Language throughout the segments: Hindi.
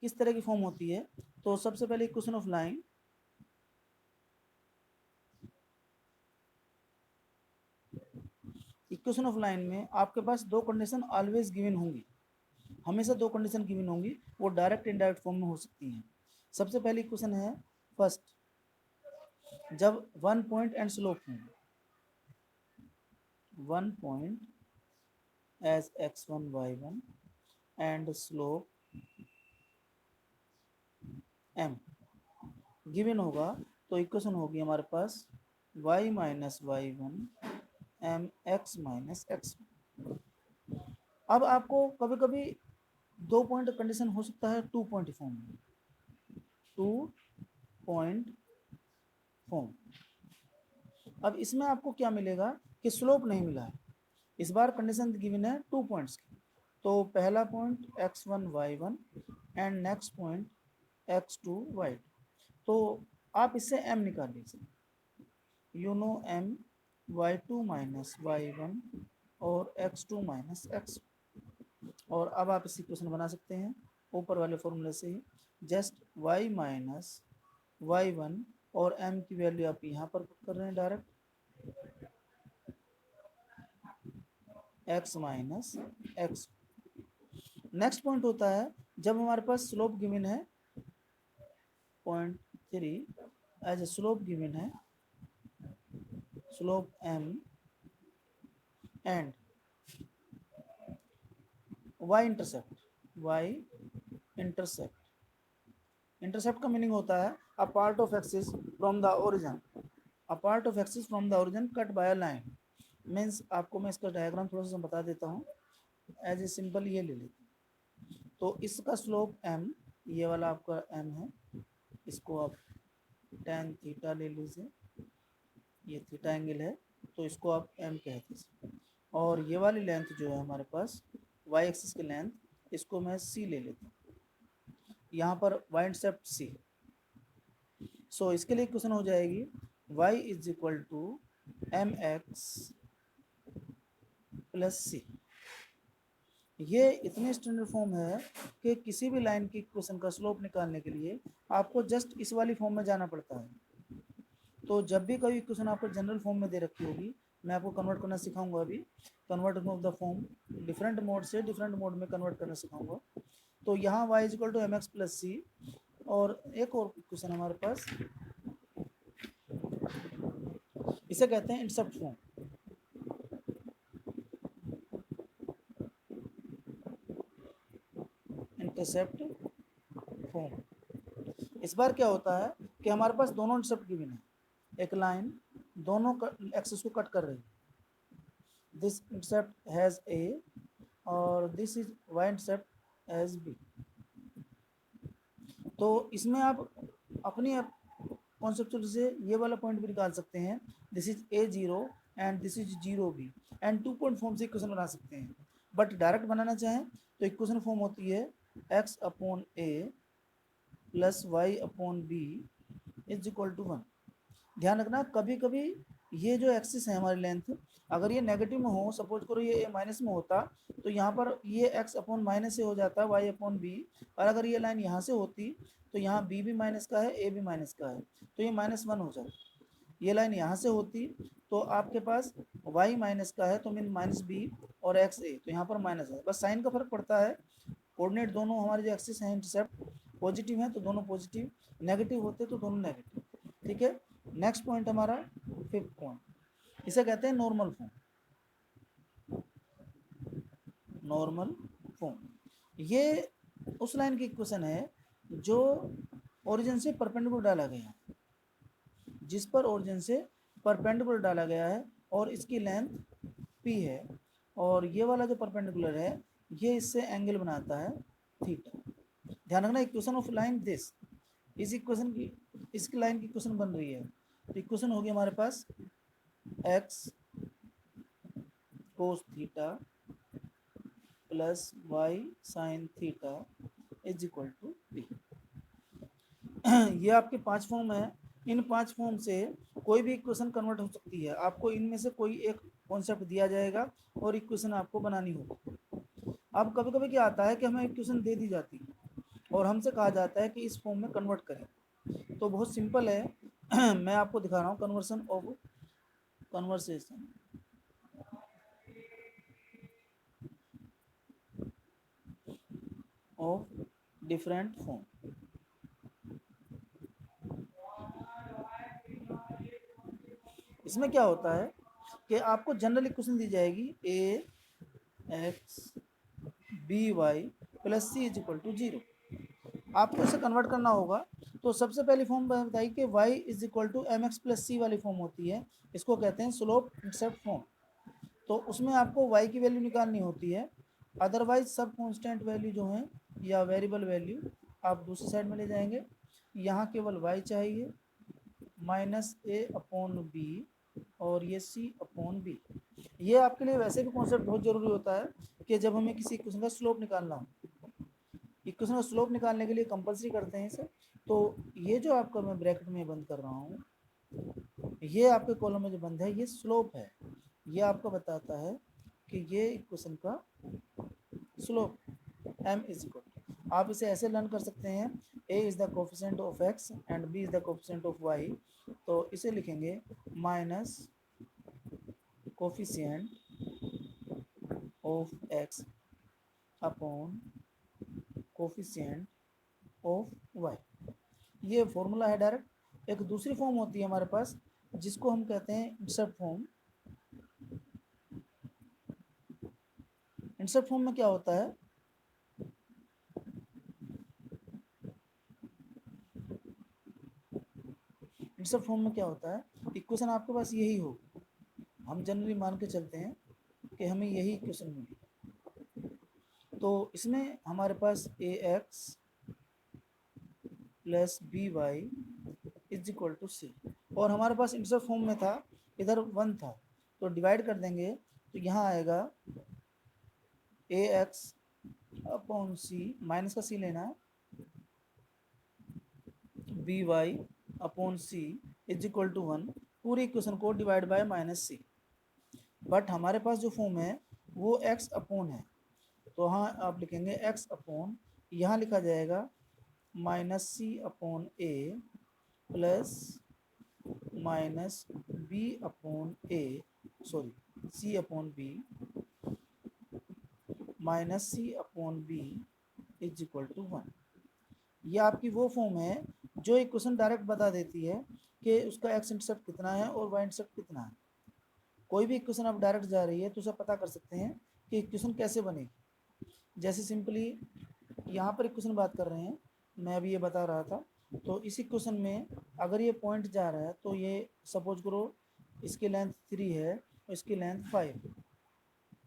किस तरह की फॉर्म होती है? तो सबसे पहले equation of line, equation of line में आपके पास दो कंडीशन ऑलवेज गिवन होंगी, हमेशा दो कंडीशन गिवन होंगी, वो डायरेक्ट इनडायरेक्ट फॉर्म में हो सकती हैं। सबसे पहली क्वेश्चन है फर्स्ट, जब 1 पॉइंट एंड स्लोप हो, 1 point as x1 y1 and slope m given होगा, तो इक्वेशन होगी हमारे पास y minus y one m x minus x. अब आपको कभी कभी दो पॉइंट कंडीशन हो सकता है टू पॉइंट फॉर्म में, टू पॉइंट फॉर्म। अब इसमें आपको क्या मिलेगा कि स्लोप नहीं मिला है, इस बार कंडीशन गिवन है टू पॉइंट्स की। तो पहला point x1 y1 and next point x2 y2। तो आप इससे m निकाल लीजिए, you know m y2 minus y1 और x2 माइनस x। और अब आप इस इक्वेशन बना सकते हैं ऊपर वाले फॉर्मूले से ही, जस्ट y माइनस y1 और m की वैल्यू आप यहाँ पर पुट कर रहे हैं direct, x minus x। Next point होता है जब हमारे पास स्लोप गिवन है 0.3 एज ए स्लोप गिवन है, slope m and y intercept, y intercept. Intercept का मीनिंग होता है a part of axis from the origin, a part of axis from the origin cut by a line. Means आपको मैं इसका डायग्राम थोड़ा सा बता देता हूँ, एज ए सिंपल ये ले लेते हैं। तो इसका स्लोप m, ये वाला आपका m है, इसको आप tan थीटा ले लीजिए, ये थीटा एंगल है तो इसको आप m कहते हैं। और ये वाली लेंथ जो है हमारे पास y एक्सिस की लेंथ, इसको मैं c ले लेता हूँ, यहाँ पर y इंटरसेप्ट c। सो इसके लिए क्वेश्चन हो जाएगी y is equal to M X plus C. ये इतनी स्टैंडर्ड फॉर्म है कि किसी भी लाइन की इक्वेशन का स्लोप निकालने के लिए आपको जस्ट इस वाली फॉर्म में जाना पड़ता है। तो जब भी कोई इक्वेशन आपको जनरल फॉर्म में दे रखी होगी, मैं आपको कन्वर्ट करना सिखाऊंगा अभी, convert of the form, different mode से डिफरेंट मोड में कन्वर्ट करना सिखाऊंगा। तो यहाँ y is equal to M X plus C. और एक और क्वेश्चन हमारे पास, इसे कहते हैं इंटरसेप्ट फॉर्म। इंटरसेप्ट फॉर्म, इस बार क्या होता है कि हमारे पास दोनों इंटरसेप्ट गिवन है, एक लाइन दोनों एक्सिस को कट कर रही है, दिस इंटरसेप्ट हैज ए और this is y intercept as b. तो इसमें आप अपनी कॉन्सेप्चुअल से ये वाला पॉइंट भी निकाल सकते हैं, this is a zero and this is zero b, and two point form से इक्वेशन बना सकते हैं। बट डायरेक्ट बनाना चाहें तो इक्वेशन फॉर्म होती है x upon a plus y upon b is equal to 1। ध्यान रखना कभी कभी ये जो एक्सिस है हमारी लेंथ, अगर ये नेगेटिव में हो, सपोज करो ये माइनस में होता, तो यहाँ पर ये x अपॉन माइनस से हो जाता y अपॉन बी। और अगर ये लाइन यहाँ से होती तो यहाँ b भी माइनस का है, a भी माइनस का है, तो ये -1 हो जाता। ये लाइन यहाँ से होती तो आपके पास y माइनस का है तो मीन -b और x a, तो यहाँ पर माइनस है, बस साइन का फर्क पड़ता है। कोऑर्डिनेट दोनों हमारे जो एक्सिस हैं इंटरसेप्ट पॉजिटिव है तो दोनों पॉजिटिव, नेगेटिव होते तो दोनों नेगेटिव। ठीक है, नेक्स्ट पॉइंट हमारा फिफ्थ पॉइंट, इसे कहते हैं नॉर्मल फॉर्म। नॉर्मल फॉर्म ये उस लाइन की इक्वेशन है जो ओरिजिन से परपेंडिकुलर डाला गया, जिस पर ओरिजिन से परपेंडिकुलर डाला गया है और इसकी लेंथ p है, और ये वाला जो परपेंडिकुलर है ये इससे एंगल बनाता है थीटा। ध्यान रखना इक्वेशन ऑफ लाइन दिस, इस इक्वेशन की, इसकी लाइन की इक्वेशन बन रही है, तो इक्वेशन होगी हमारे पास x cos theta plus y sine theta is equal to p. ये आपके 5 फॉर्म है, इन 5 फॉर्म से कोई भी इक्वेशन कन्वर्ट हो सकती है, आपको इनमें से कोई एक कॉन्सेप्ट दिया जाएगा और इक्वेशन आपको बनानी होगी। अब कभी कभी क्या आता है कि हमें इक्वेशन दे दी जाती है और हमसे कहा जाता है कि इस फॉर्म में कन्वर्ट करें। तो बहुत सिंपल है मैं आपको दिखा रहा हूँ कन्वर्सेशन ऑफ डिफरेंट फॉर्म। इसमें क्या होता है कि आपको जनरल इक्वेशन दी जाएगी A X B Y plus C is equal to 0। आपको इसे कन्वर्ट करना होगा। तो सबसे पहली फॉर्म बताइए कि y is equal to M X plus C वाली फॉर्म होती है, इसको कहते हैं स्लोप इंटरसेप्ट फॉर्म। तो उसमें आपको y की वैल्यू निकालनी होती है, अदरवाइज सब कांस्टेंट वैल्यू जो है या वेरिएबल वैल्यू आप दूसरी साइड में ले जाएंगे। यहाँ केवल y चाहिए माइनस ए अपॉन बी और ये सी अपॉन बी। ये आपके लिए वैसे भी कॉन्सेप्ट बहुत ज़रूरी होता है कि जब हमें किसी इक्वेशन का स्लोप निकालना हो, इक्वेशन का स्लोप निकालने के लिए कंपलसरी करते हैं इसे। तो ये जो आपका मैं ब्रैकेट में बंद कर रहा हूँ, ये आपके कॉलम में जो बंद है ये स्लोप है। ये आपको बताता है कि ये इक्वेशन का स्लोप m इज इक्वल, आप इसे ऐसे लर्न कर सकते हैं a is the coefficient of x and b is the coefficient of y। तो इसे लिखेंगे minus coefficient of x upon coefficient of y। ये फॉर्मूला है डायरेक्ट। एक दूसरी फॉर्म होती है हमारे पास जिसको हम कहते हैं इंटरसेप्ट फॉर्म। इंटरसेप्ट फॉर्म में क्या होता है, इंटरसेप्ट फॉर्म में क्या होता है, इक्वेशन आपके पास यही हो, हम जनरली मान के चलते हैं कि हमें यही इक्वेशन मिली। तो इसमें हमारे पास A X plus B Y is equal to C, और हमारे पास इंटरसेप्ट फॉर्म में था, इधर 1 था, तो डिवाइड कर देंगे तो यहाँ आएगा A X upon C, minus का सी लेना है, B Y upon C is equal to 1। पूरी इक्वेशन को divide by minus C. But हमारे पास जो फॉर्म है वो x अपॉन है, तो हाँ आप लिखेंगे x अपॉन, यहाँ लिखा जाएगा minus c upon a plus minus b upon a, sorry c upon b minus c upon b is equal to 1। ये आपकी वो फॉर्म है जो इक्वेशन डायरेक्ट बता देती है कि उसका एक्स इंटरसेप्ट कितना है और वाई इंटरसेप्ट कितना है। कोई भी इक्वेशन आप डायरेक्ट जा रही है तो उसे पता कर सकते हैं कि इक्वेशन कैसे बनेगी। जैसे सिंपली यहाँ पर इक्वेशन बात कर रहे हैं, मैं अभी ये बता रहा था। तो इस इक्वेशन में अगर ये पॉइंट जा रहा है तो ये सपोज करो इसकी लेंथ 3 है और इसकी लेंथ 5,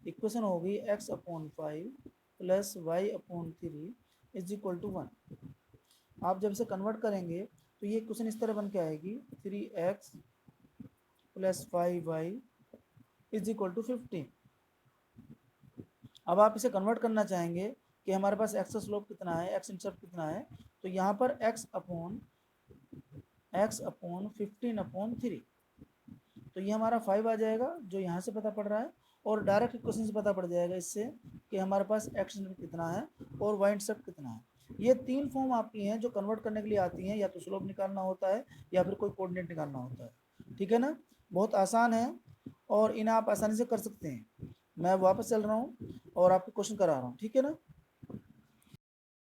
इक्वेशन होगी x अपॉन 5 plus y upon 3 is equal to 1। आप जब इसे कन्वर्ट करेंगे तो ये इक्वेशन इस तरह बन के आएगी 3x plus 5y is equal to 15। अब आप इसे कन्वर्ट करना चाहेंगे कि हमारे पास x का स्लोप कितना है, x इंटरसेप्ट कितना है, तो यहाँ पर x अपॉन 15 अपॉन 3, तो ये हमारा 5 आ जाएगा जो यहाँ से पता पड़ रहा है, और डायरेक्ट इक्वेशन से पता पड़ जाएगा इससे कि हमारे पास x इंटरसेप्ट कितना है और y इंटरसेप्ट कितना है। ये 3 फॉर्म आपकी हैं जो कन्वर्ट करने के लिए आती हैं, या तो स्लोप निकालना होता है या फिर कोई कोऑर्डिनेट निकालना होता है। ठीक है ना, बहुत आसान है और इन्हें आप आसानी से कर सकते हैं। मैं वापस चल रहा हूँ और आपको क्वेश्चन करा रहा हूँ, ठीक है ना।